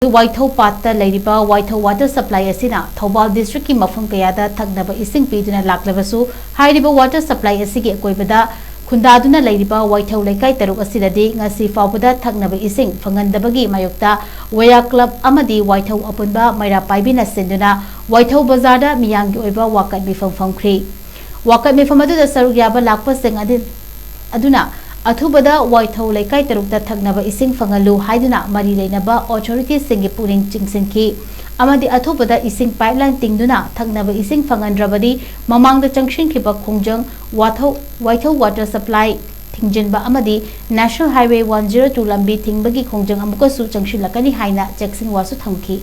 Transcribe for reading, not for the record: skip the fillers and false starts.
Waithou Patta Leiriba Waithou water supply Asina Thoubal district ki Mapham Kyada THAKNABA ESING PIDUNA LAKLABASU HAIRIBA water supply ASIGI AKOIBADA KHUNDADUNA LEIRIBA Waithou LEIKAI TARUK ASIDADI NGASIPHAOBADA THAKNABA ESING PHANGHANDABAGI MAYOKTA WEYA club AMADI Waithou APUNBA MEIRAPAIBINA SINDUNA Waithou BAZAAR da MEEYAM OIBA WAKHAT MEEPHAM PHAMKHRE WAKHAT MEEPHAM अदुदा सरुक याबा लाकपासिंग अदुना अथुबदा वाइथौ लेकाई तरुकता थकनबा इसिंग फंगलु हाइदुना मरी लेनबा authority सिंग पुनिंग चिंगसिंखी अमदि अथुबदा इसिंग पाइपलाइन तिंगदुना थकनबा इसिंग फंगनद्रबदी ममांगदा चंगसिंखिबा खोंजंग वाइथौ वाटर सप्लाई थिंगजिनबा अमदि नेशनल हाईवे 102 लंबी थिंगबगी खोंजंग अमुकसु चंगसिलकनी हाइना चेक्सिंग वासु थमखी।